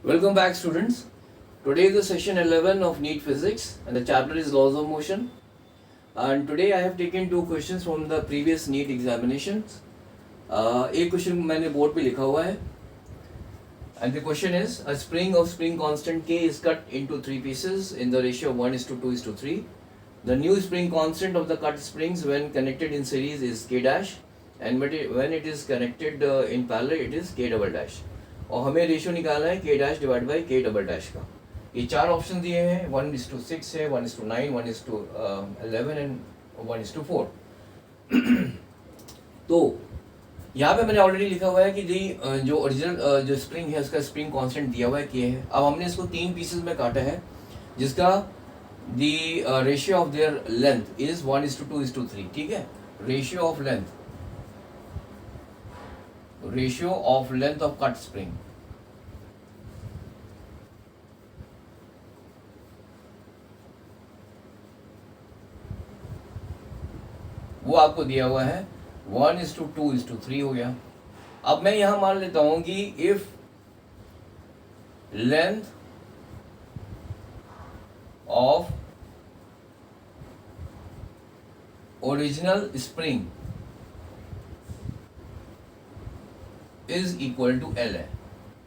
Welcome back, students. Today is the session 11 of NEET Physics and the chapter is Laws of Motion. And today I have taken two questions from the previous NEET examinations. एक question मैंने board पे लिखा हुआ है and the question is a spring of spring constant K is cut into three pieces in the ratio of 1:2:3. The new spring constant of the cut springs when connected in series is K dash and when it is connected in parallel it is K double dash. और हमें ratio निकालना है K dash divide by K double dash का. ये चार option दिए हैं, 1:6 है, 1:9, 1:11 एंड 1:4. तो यहाँ पे मैंने ऑलरेडी लिखा हुआ है कि जो ओरिजिनल जो स्प्रिंग है उसका स्प्रिंग कांस्टेंट दिया हुआ है K है. अब हमने इसको तीन पीसेस में काटा है जिसका दी ratio of their length is 1:2:3. ठीक है, ratio of length of cut spring वो आपको दिया हुआ है 1:2:3 हो गया. अब मैं यहां मान लेता हूं कि if length of original spring is equal to L है.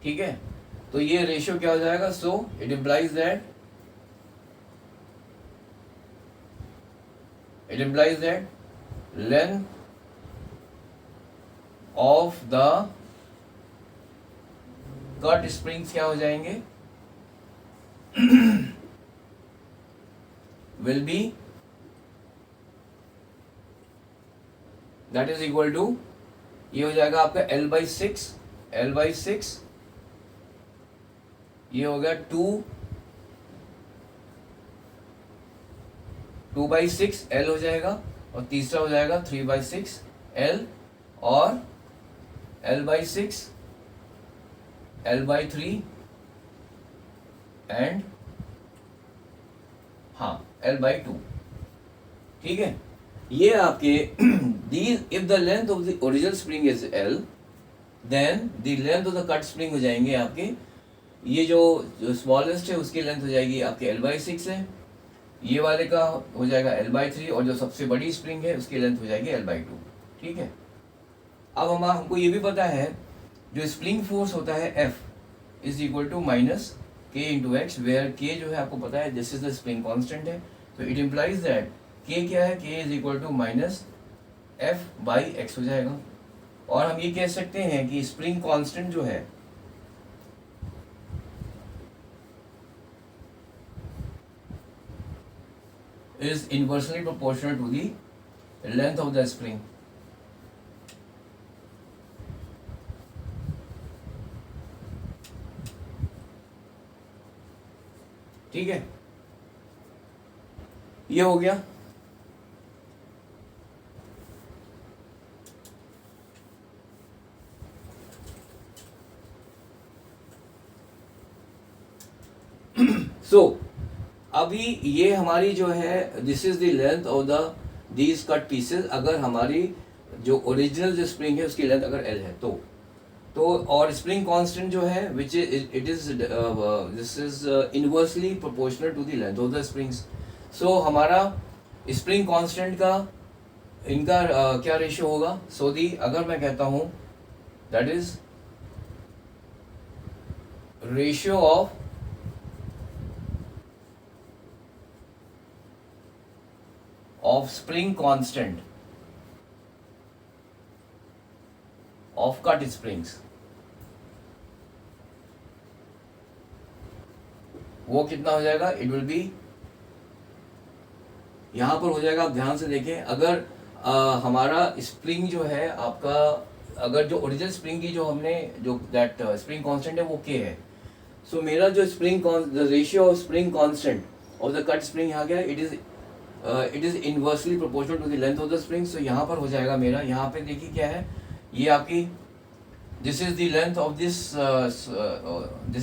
ठीक है, तो ये रेशियो क्या हो जाएगा? So it implies that length of the cut springs क्या हो जाएंगे? Will be that is equal to, ये हो जाएगा आपका L/6, ये हो गया 2/6 L हो जाएगा और तीसरा हो जाएगा 3/6 L और L/6 L/3 एंड L/2. ठीक है, ये आपके if the length of the original spring is L then the length of the cut spring हो जाएंगे आपके, ये जो स्मॉलेस्ट है उसकी लेंथ हो जाएगी आपके L/6 है, ये वाले का हो जाएगा L/3 और जो सबसे बड़ी स्प्रिंग है उसकी लेंथ हो जाएगी L/2. ठीक है, अब हमको ये भी पता है जो स्प्रिंग फोर्स होता है F is equal to minus K into x, where K जो है आपको पता है this is the spring constant है. तो इट इम्प्लाइज दैट K क्या है? K is equal to minus F/x हो जाएगा. और हम ये कह सकते हैं कि स्प्रिंग कांस्टेंट जो है is inversely proportional to the length of the spring. ठीक है, ये हो गया. सो अभी ये हमारी जो है this is the length of the these cut pieces. अगर हमारी जो ओरिजिनल जो स्प्रिंग है उसकी लेंथ अगर L है तो और स्प्रिंग कांस्टेंट जो है which it is this is inversely proportional to the length of the springs. So हमारा स्प्रिंग कांस्टेंट का इनका क्या रेशियो होगा? सो दी अगर मैं कहता हूं that is ratio of spring constant of cut springs, वो कितना हो जाएगा? इट विल बी, यहां पर हो जाएगा, आप ध्यान से देखें, अगर हमारा स्प्रिंग जो है आपका, अगर जो ओरिजिनल स्प्रिंग की जो हमने जो दैट स्प्रिंग कांस्टेंट है वो K है. सो मेरा जो spring the ratio of spring constant of the cut spring यहाँ क्या है? It is inversely proportional to the length of the spring. So यहाँ पर हो जाएगा मेरा, यहाँ पे देखिए क्या है, ये आपकी this is the length of this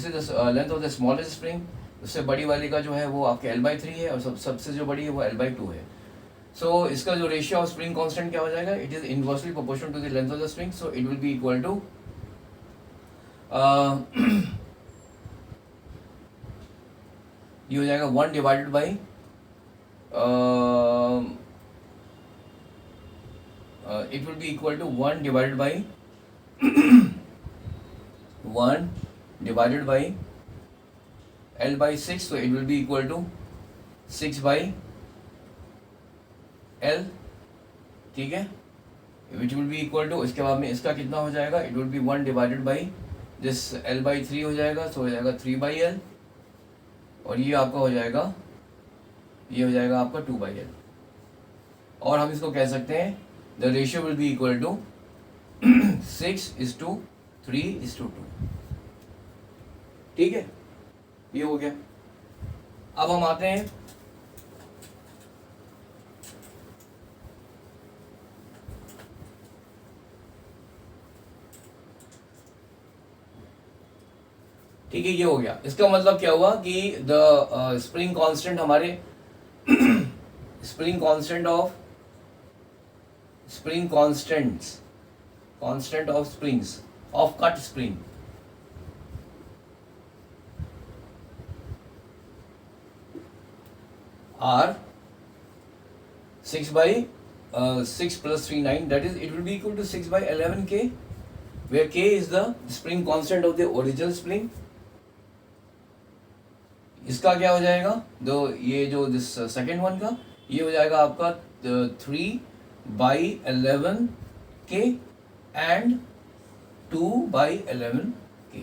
is the length of the smallest spring. उससे बड़ी वाली का जो है वो आपके L/3 है और सबसे जो बड़ी है वो L/2 है. सो इसका जो रेशियो ऑफ स्प्रिंग कांस्टेंट क्या हो जाएगा? It is inversely proportional to the length of the spring. So it will be equal to ये हो जाएगा 1 divided by it will be equal to 1 divided by 1 divided by L by 6, so it will be equal to 6 by L, ठीक है, which will be equal to, इसके बाद में इसका कितना हो जाएगा, it will be 1 divided by this L by 3 हो जाएगा, so हो जाएगा 3 by L, और ये आपका हो जाएगा, ये हो जाएगा आपका 2 by L, और हम इसको कह सकते हैं the ratio will be equal to 6:3:2, ठीक है, ये हो गया। अब हम आते हैं ठीक है, ये हो गया। इसका मतलब क्या हुआ कि द स्प्रिंग कांस्टेंट हमारे spring constant of springs of cut spring are 6 by 6 plus 3 9, that is it will be equal to 6 by 11 k, where k is the spring constant of the original spring। इसका क्या हो जाएगा, दो ये जो this second one का ये हो जाएगा आपका 3 by 11 k and 2 by 11 k।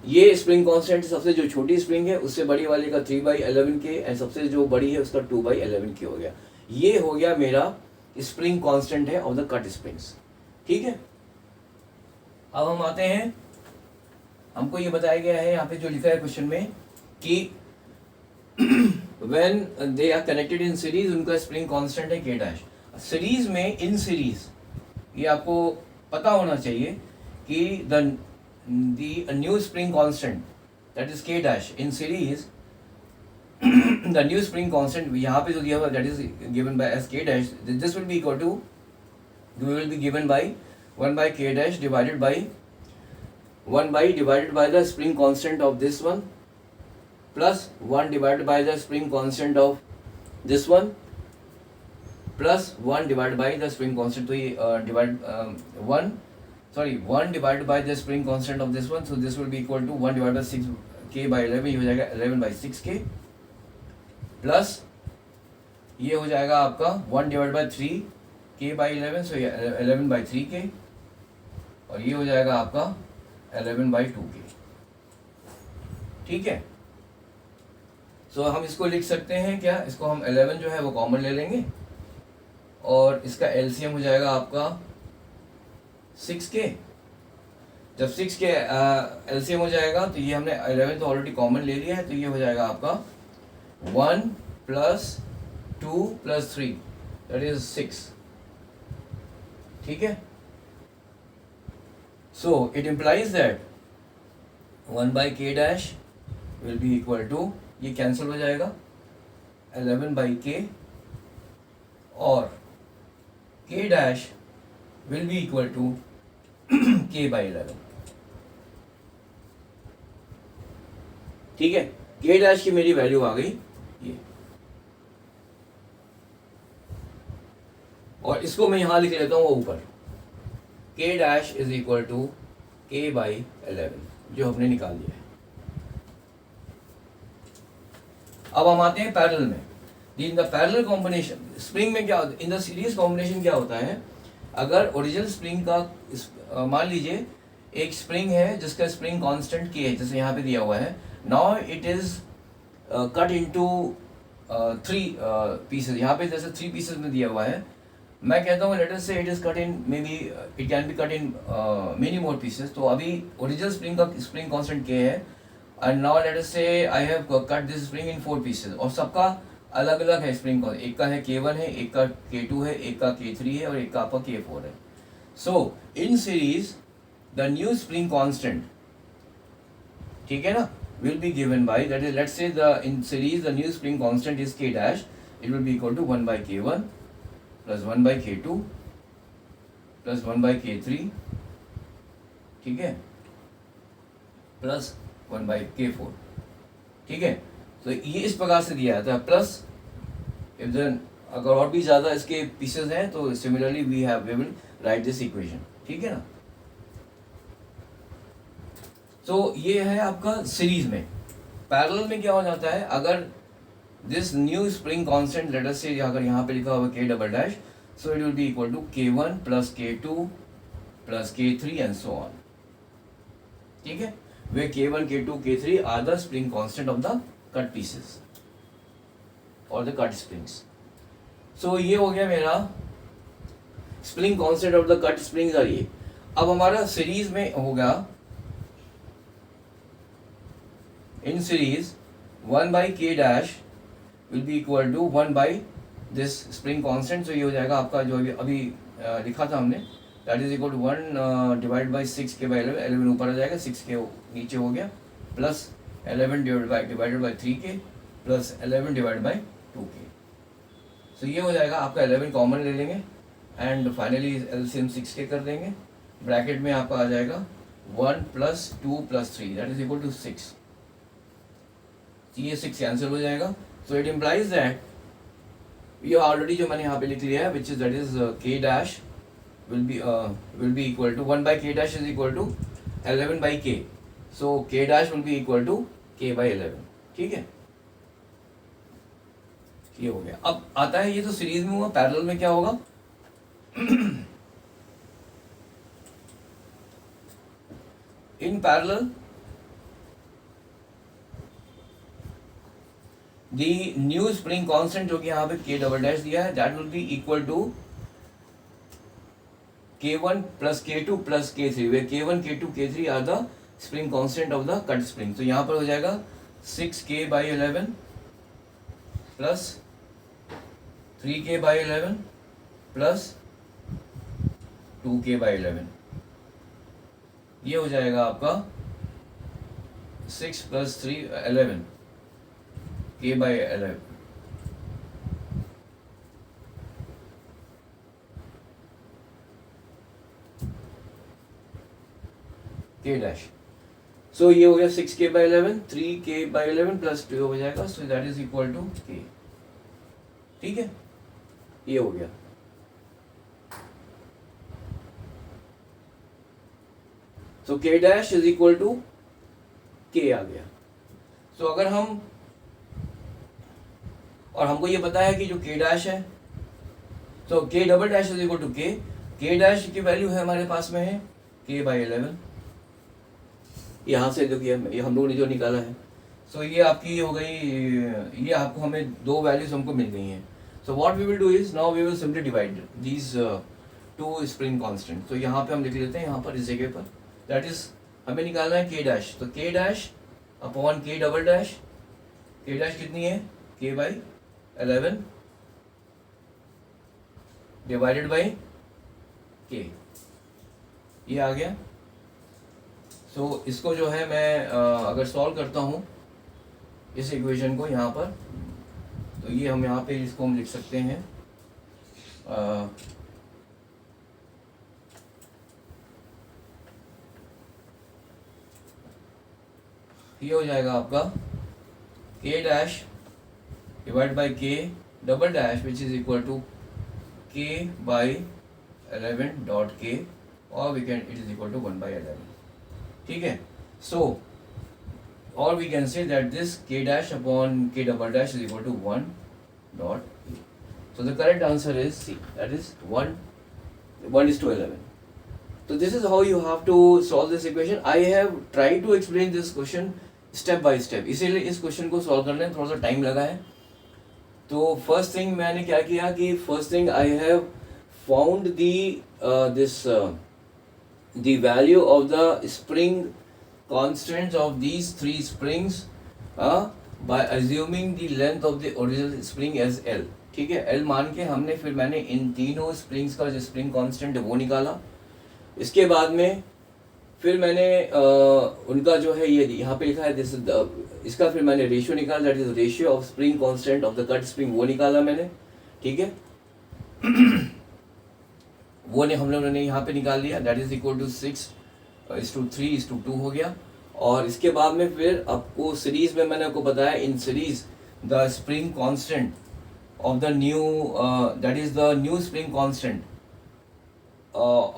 ये स्प्रिंग कांस्टेंट सबसे जो छोटी स्प्रिंग है उससे बड़ी वाले का 3 by 11 के एंड सबसे जो बड़ी है उसका 2 by 11 के हो गया। ये हो गया मेरा स्प्रिंग कांस्टेंट है ऑफ द कट स्प्रिंग्स, ठीक है। अब हम आते हैं, हमको ये बताया गया है यहाँ पे जो लिखा है क्वेश्चन में कि when they are connected in series उनका स्प्रिंग कांस्टेंट है k डैश। सीरीज में, इन सीरीज, ये आपको पता होना चाहिए कि the new spring constant, that is k dash in series the new spring constant यहाँ पे जो दिया हुआ that is given by as k dash, this will be equal to, we will be given by 1 by k dash divided by the spring constant of this one plus 1 divided by the spring constant of this one plus 1 divided by the spring constant, तो ये 1 divided by the spring constant of this one, so this will be equal to 1 divided by 6 k by 11, ये हो जाएगा 11 by 6 k plus ये हो जाएगा आपका 1 divided by 3 k by 11, so 11 by 3 k, और ये हो जाएगा आपका 11 by 2 k, ठीक है। सो हम इसको लिख सकते हैं क्या, इसको हम 11 जो है वो कॉमन ले लेंगे और इसका एलसीएम हो जाएगा आपका 6k। जब 6k एलसीएम हो जाएगा तो ये हमने 11 तो ऑलरेडी कॉमन ले लिया है, तो ये हो जाएगा आपका 1 plus 2 plus 3, that is 6, ठीक है। So it implies that 1 by k dash will be equal to, ये कैंसिल हो जाएगा 11 by k, और k dash will be equal to k by 11, ठीक है। k डैश की मेरी वैल्यू आ गई ये, और इसको मैं यहां लिख लेता हूं ऊपर, k dash is equal to k by 11 जो हमने निकाल दिया है। अब हम आते हैं पैरेलल में। इन द पैरेलल कॉम्बिनेशन स्प्रिंग में क्या होता है, इन द सीरीज कॉम्बिनेशन क्या होता है, अगर ओरिजिनल स्प्रिंग का मान लीजिए एक स्प्रिंग है जिसका स्प्रिंग कांस्टेंट k है, जैसे यहाँ पे दिया हुआ है, now it is cut into 3 pieces, यहाँ पे जैसे 3 पीसेस में दिया हुआ है, मैं कहता हूँ लेट अस से it is cut in, may be it can be cut in many more pieces. तो अभी ओरिजिनल स्प्रिंग का स्प्रिंग कांस्टेंट k है, एंड नाउ लेट अस से I have cut this spring in 4 pieces, और सबका अलग अलग है स्प्रिंग का, एक का है k1 है, एक का k2 है, एक का k3 है, और एक का आपका k4 है। So in series the new spring constant, ठीक है ना, will be given by, that is let's say the in series the new spring constant is k dash, it will be equal to 1 by k1 plus 1 by k2 plus 1 by k3, ठीक है, plus 1 by k4, ठीक है। तो ये इस प्रकार से दिया जाता है, प्लस इफ देन अगर और भी ज़्यादा इसके पीसेस हैं तो similarly we will write this equation, ठीक है ना। तो ये है आपका सीरीज में। पैरेलल में क्या हो जाता है, अगर this new spring constant let us say अगर यहाँ पे लिखा हुआ k double dash, so it will be equal to k1 plus k2 plus k3 and so on, ठीक है। Where k1 k2 k3 are the spring constant of the cut pieces और the cut springs. So ये हो गया मेरा spring constant of the cut springs are ये। अब हमारा सीरीज में होगा in series 1 by k dash will be equal to 1 by this spring constant। so ये हो जाएगा आपका जो अभी लिखा था हमने, that is equal to 1 divided by 6k by 11, 11 ऊपर आ जाएगा, 6k नीचे हो गया, plus 11 divided by 3k plus 11 divided by 2k। so ये हो जाएगा आपका 11 कॉमन ले लेंगे एंड फाइनली एलसीएम 6k कर देंगे, ब्रैकेट में आपका आ जाएगा 1 plus 2 plus 3 that is equal to 6। ये 6 कैंसिल हो जाएगा। सो इट इम्प्लाइज दैट ये ऑलरेडी जो मैंने यहाँ पे लिख लिया है which is that is k dash will be equal to 1 by k dash is equal to 11 by k, so k dash will be equal to k by 11, ठीक है। ये हो गया। अब आता है ये तो सीरीज में हुआ, पैरेलल में क्या होगा in parallel the new spring constant जो कि यहाँ पे k डबल डैश दिया है that will be equal to k1 plus k2 plus k3 where k1 k2 k3 are the spring constant of the cut spring। तो यहाँ पर हो जाएगा 6k by 11 plus 3k by 11 plus 2k by 11, ये हो जाएगा आपका 6 plus 3 11 k by 11। k dash, सो ये हो गया 6k by 11, 3k by 11 plus 2 हो जाएगा, so that is equal to k, ठीक है। ये हो गया। So k dash is equal to k आ गया। सो अगर हम और हमको ये पता है कि जो k डैश है तो k double dash is equal to k dash की वैल्यू है हमारे पास में है k बाई 11, यहाँ से देखिए ये हम लोगों ने जो निकाला है। सो ये आपकी हो गई, ये आपको हमें दो वैल्यूज हमको मिल गई हैं। So what we will do is now we will simply divide these two spring constant. तो यहाँ पे हम लिख लेते हैं यहाँ पर इस जगह पर दैट इज हमें निकालना है k डैश, तो k dash upon k double dash, k dash कितनी है k by 11 divided by k, ये आ गया। सो इसको जो है मैं अगर सॉल्व करता हूँ इस इक्वेशन को यहाँ पर, तो ये हम यहाँ पे इसको हम लिख सकते हैं ये हो जाएगा आपका k dash divide by k double dash which is equal to k by 11 dot k और we can it is equal to 1 by 11, ठीक है। सो और we can say that this k dash upon k double dash is equal to 1 dot k। So the correct answer is C, that is 1:11। So this is how you have to solve this equation. I have tried to explain this question step by step, इसीलिए इस question को solve करने में थोड़ा सा time लगा है। तो फर्स्ट थिंग मैंने क्या किया कि first thing I have found the value of the spring constants of these three springs by assuming the length of the original spring as L, ठीक है। L मान के हमने फिर मैंने इन तीनों springs का जो spring constant है वो निकाला। इसके बाद में फिर मैंने उनका जो है ये यहाँ पे लिखा है दिस इसका फिर मैंने रेशियो निकाला, that is ratio of spring constant of the cut spring, वो निकाला मैंने, ठीक है। वो ने हम लोगों ने यहाँ पे निकाल लिया, दैट इज इक्वल टू 6:3:2 हो गया। और इसके बाद में फिर आपको सीरीज में मैंने आपको बताया, इन series the spring constant of the new that is the new spring constant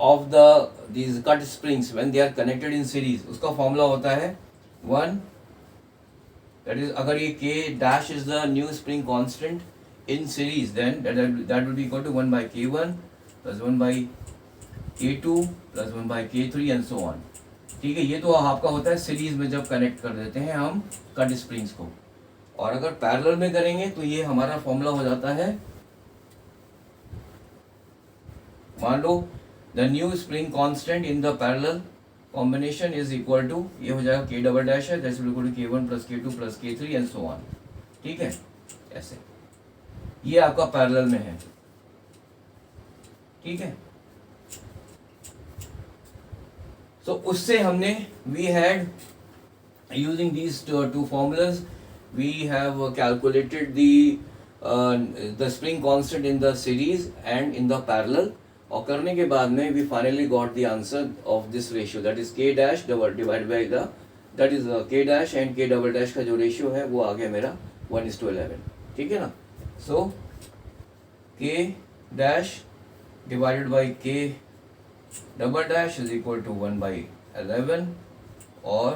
of these cut springs when they are connected in series, उसका फॉर्मूला होता है 1, that is अगर ये k dash is the new spring constant in series then that will be equal to 1 by k1 plus 1 by k2 plus 1 by k3 and so on. ठीक है, ये तो आपका होता है सीरीज में जब कनेक्ट कर देते हैं हम कट स्प्रिंग्स को. और अगर पैरेलल में करेंगे तो ये हमारा फॉर्मूला हो जाता है, मान लो the new spring constant in the parallel combination is equal to, ये हो जाएगा k डबल डैश है, that's equal to k1 plus k2 plus k3 and so on. ठीक है, ऐसे ये आपका पैरेलल में है. ठीक है, तो उससे हमने we had using these two formulas we have calculated the spring constant in the series and in the parallel, और करने के बाद में we finally got the answer of this ratio, that is k dash divided by the, that is k dash and k double dash का जो ratio है वो आ गया मेरा 1:11. ठीक है ना. so k dash divided by k double dash is equal to 1/11 और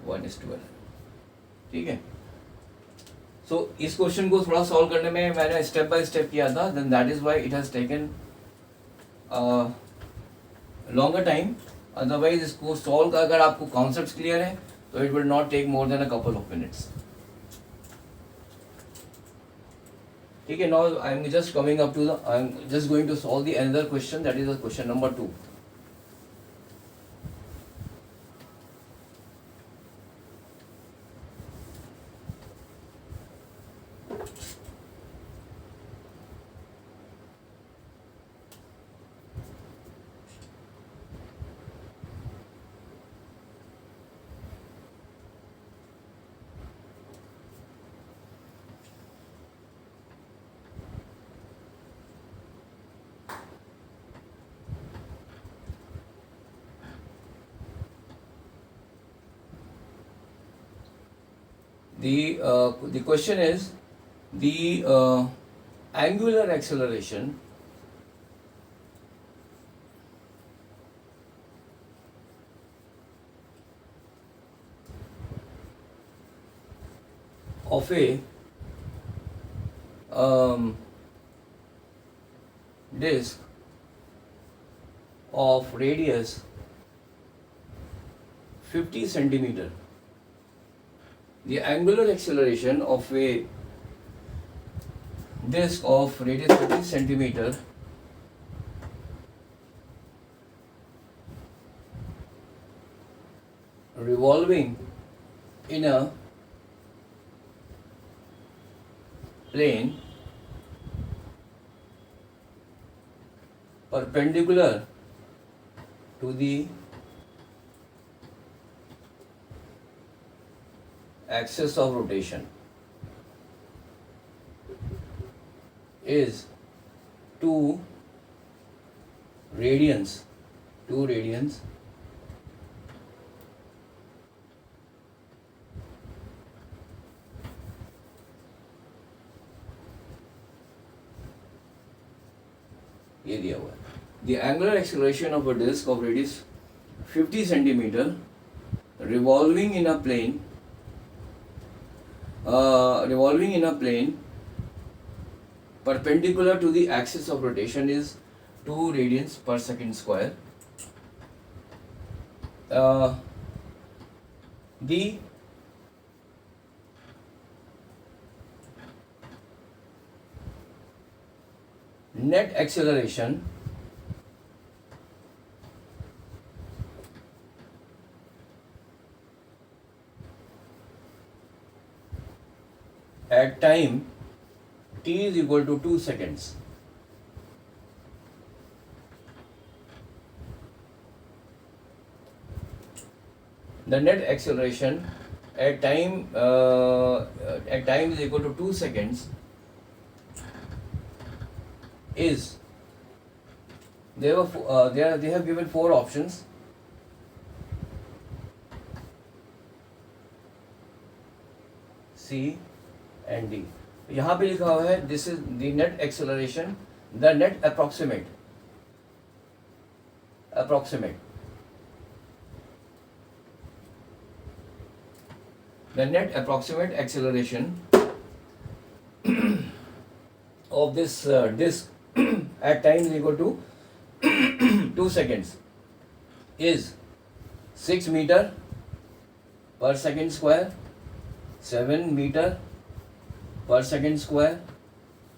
1:11. ठीक है. सो इस क्वेश्चन को थोड़ा सॉल्व करने में मैंने स्टेप बाय स्टेप किया था, then that is why it has taken longer time. Otherwise इसको सॉल्व अगर आपको कॉन्सेप्ट्स क्लियर है तो it will not take more than a couple of minutes. ठीक है, now I am just coming up to the, I am just going to solve the another question, that is the question number 2. The question is the angular acceleration of a disk of radius 50 centimeter. The angular acceleration of a disk of radius 50 centimeter revolving in a plane perpendicular to the axis of rotation is 2 radians ये दिया हुआ है. The angular acceleration of a disk of radius 50 centimeter revolving in a plane perpendicular to the axis of rotation is 2 radians per second square. The net acceleration at time t is equal to 2 seconds. The net acceleration at time is equal to 2 seconds is, they have given 4 options. C and D. यहाँ पे लिखा हुआ है this is the net acceleration, the net approximate the net approximate acceleration of this disk at time is equal to 2 seconds is 6 meter per second square, 7 meter per second square,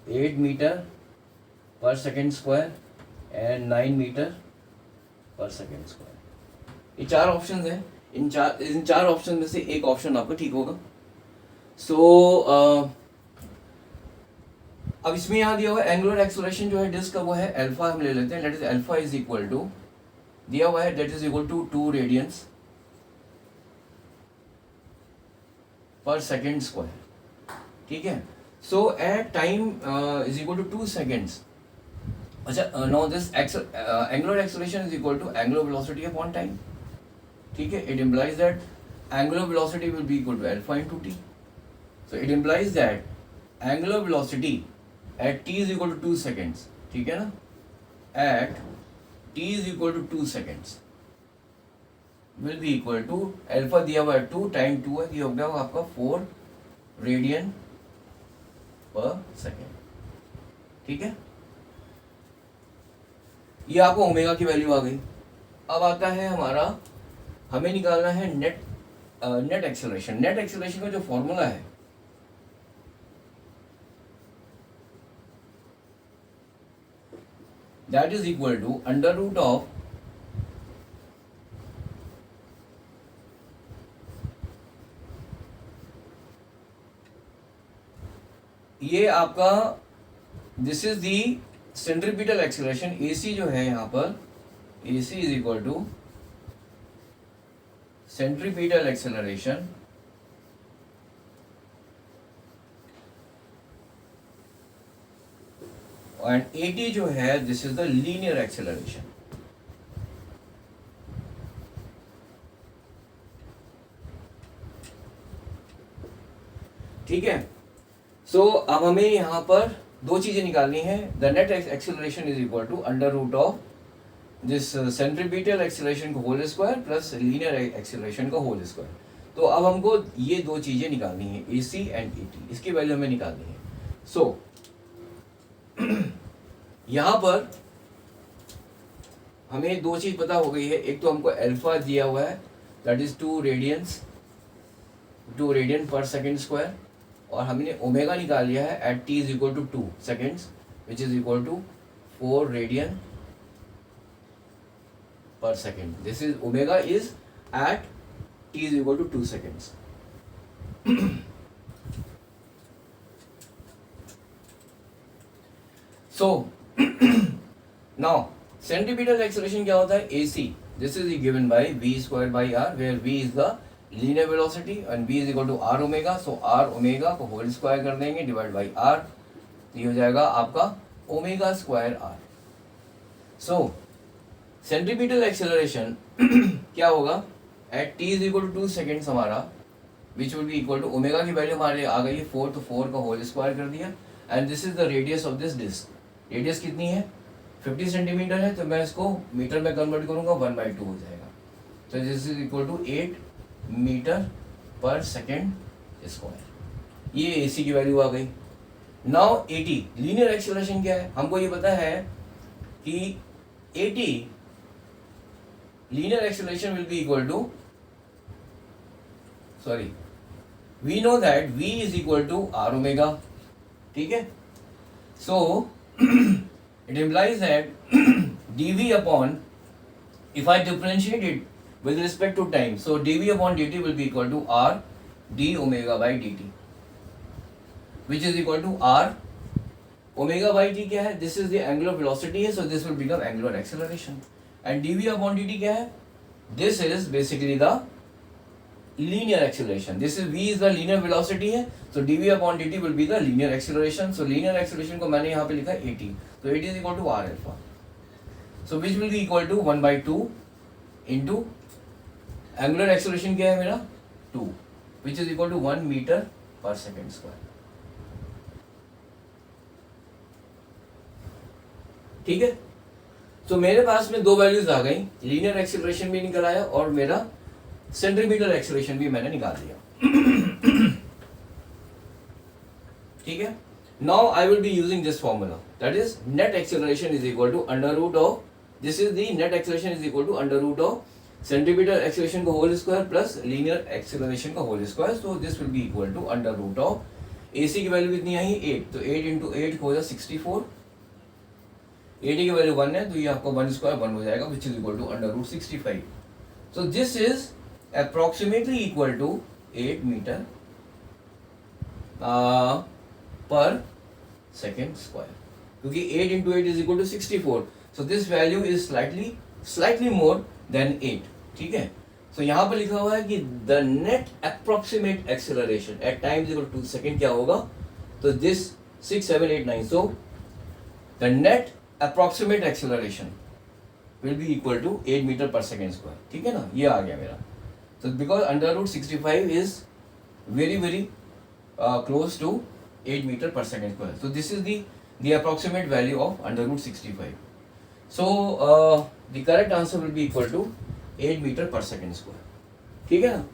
8 meter per second square and 9 meter per second square. ये चार options हैं. इन चार option में से एक option आपका ठीक होगा. सो अब इसमें यहाँ दिया हुआ है एंगुलर एक्सेलरेशन जो है डिस्क का वो है अल्फा, हम ले लेते हैं. That is alpha is equal to, दिया हुआ है that is equal to 2 radians per second square. ठीक है. So at time is equal to 2 seconds. अच्छा, no this angular acceleration is equal to angular velocity upon time. ठीक है. It implies that angular velocity will be equal to alpha into T. So it implies that angular velocity at t is equal to 2 seconds. ठीक है ना. At t is equal to 2 seconds will be equal to alpha दिया हुआ है 2 time 2 है, ये हो गया आपका 4 रेडियन पर सेकेंड. ठीक है. ये आपको ओमेगा की वैल्यू आ गई. अब आता है हमारा, हमें निकालना है नेट एक्सेलरेशन. नेट एक्सेलरेशन का जो फॉर्मूला है that is equal to under root of ये आपका this is the centripetal acceleration. AC जो है यहाँ पर AC is equal to centripetal acceleration and AT जो है this is the linear acceleration. ठीक है. सो अब हमें यहां पर दो चीजें निकालनी है. The net acceleration is equal to under root of this centripetal acceleration का whole square plus linear acceleration का होल स्क्वायर. तो अब हमको ये दो चीजें निकालनी है, AC एंड AT. इसकी वैल्यू हमें निकालनी है. सो यहां पर हमें दो चीज पता हो गई है. एक तो हमको अल्फा दिया हुआ है that is 2 radian per second square, और हमने ओमेगा निकाल लिया है at t is equal to 2 seconds which is equal to 4 radian per second. This is omega is at t is equal to 2 seconds. So now centripetal acceleration क्या होता है? AC. This is given by v square by r, where v is the linear velocity and v is equal to r omega. So r omega को whole square कर देंगे divide by r, तो ये हो जाएगा आपका omega square r. So centripetal acceleration क्या होगा at t is equal to 2 seconds हमारा, which will be equal to omega की वैल्यू हमारे आ गई 4, तो 4 का होल स्क्वायर कर दिया. And this is the radius of this disc. Radius कितनी है? 50 सेंटीमीटर है, तो मैं इसको मीटर में कन्वर्ट करूंगा 1/2 हो जाएगा. तो this is equal to 8 meter per second square. ये AC की वैल्यू आ गई. नाउ AT लीनियर एक्सेलरेशन क्या है? हमको ये पता है कि AT linear acceleration will be equal to, sorry, we know that V is equal to r omega. ठीक है. सो it implies that dv upon, if I differentiate it with respect to time, so dv upon dt will be equal to r d omega by dt, which is equal to r omega by t. क्या है? This is the angular velocity है, so this will become angular acceleration. And dv upon dt क्या है? This is basically the linear acceleration. This is v is the linear velocity है, so dv upon dt will be the linear acceleration. So linear acceleration को मैंने यहाँ पे लिखा है AT, तो AT is equal to r alpha, so which will be equal to 1/2 into angular acceleration क्या है मेरा 2, which is equal to 1 metre per second square. ठीक है, तो मेरे पास में दो वैल्यूज आ गई, लीनियर एक्सीलरेशन भी निकल आया और मेरा सेंट्रीपिटल एक्सीलरेशन भी मैंने निकाल दिया। ठीक है, now I will be using this formula, that is net acceleration is equal to under root of, this is the net acceleration is equal to under root of centripetal acceleration का whole square plus linear acceleration का whole square, so this will be equal to under root of, AC की value कितनी आई 8, तो 8 into 8 हो जाए 64, 80 की value 1 है तो ये आपका 1 स्क्वायर 1 हो जाएगा, which is equal to under root 65। So this is approximately equal to 8 meter per second square, क्योंकि 8 into 8 is equal to 64, so this value is slightly more than 8। ठीक है, तो यहाँ पर लिखा हुआ है कि the net approximate acceleration at time is equal to second क्या होगा, तो this 6 7 8 9, so the net approximate acceleration will be equal to 8 meter per second square. ठीक है ना, ये आ गया मेरा, तो because under root 65 is very close to 8 meter per second square, so this is the approximate value of under root 65, so the correct answer will be equal to 8 meter per second square. ठीक है ना,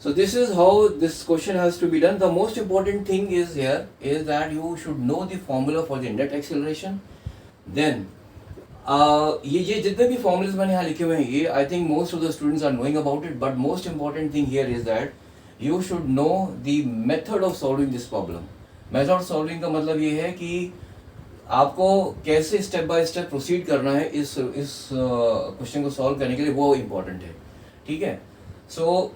so this is how this question has to be done. The most important thing is here is that you should know the formula for the net acceleration, then ये जितने भी formulas मैंने यहाँ लिखे हुए हैं, ये I think most of the students are knowing about it, but most important thing here is that you should know the method of solving this problem. Method solving का मतलब ये है कि आपको कैसे स्टेप बाय स्टेप प्रोसीड करना है इस क्वेश्चन को सॉल्व करने के लिए, वो इम्पोर्टेंट है। ठीक है, सो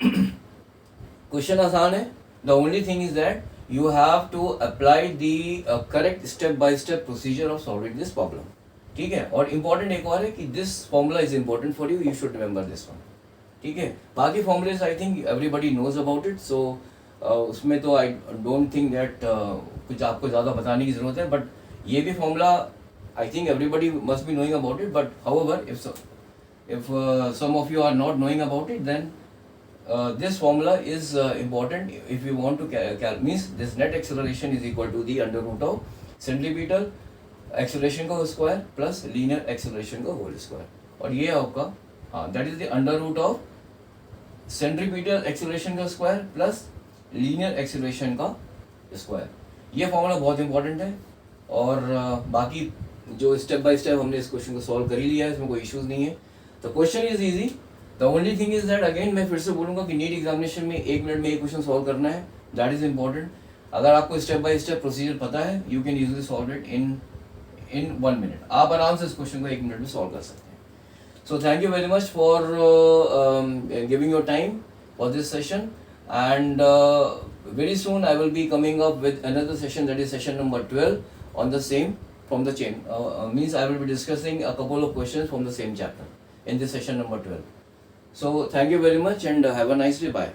क्वेश्चन आसान है, the only thing is that you have to apply the correct step by step procedure of solving this problem. ठीक है, और इम्पोर्टेंट एक और है कि this formula is important for you should remember this one. ठीक है, बाकी formulae I think everybody knows about it, so उसमें तो आई डोंट थिंक दैट कुछ आपको ज़्यादा बताने की ज़रूरत है, बट ये भी formula I think everybody must be knowing about it, but however if some of you are not knowing about it, then this formula is important if you want to means this net acceleration is equal to the under root of centripetal acceleration का square plus linear acceleration का whole square, और ये आपका that is the under root of centripetal acceleration का square plus linear acceleration का square. ये formula बहुत important है, और बाकी जो स्टेप बाय स्टेप हमने इस क्वेश्चन को सॉल्व कर ही लिया है, इसमें कोई इश्यूज नहीं है, तो question is easy. The only thing is that again मैं फिर से बोलूँगा कि नीट एग्जामिनेशन में 1 मिनट में एक क्वेश्चन सॉल्व करना है, दैट इज इंपॉर्टेंट। अगर आपको स्टेप बाय स्टेप प्रोसीजर पता है, you can usually solve it in 1 minute, आप आराम से इस क्वेश्चन को 1 मिनट में सॉल्व कर सकते हैं। So thank you very much for giving your time for this session, and very soon I will be coming up with another session, that is session number 12 on the same from the chain, means I will be discussing a couple of questions from the same chapter in this session number 12. So thank you very much and have a nice day, bye.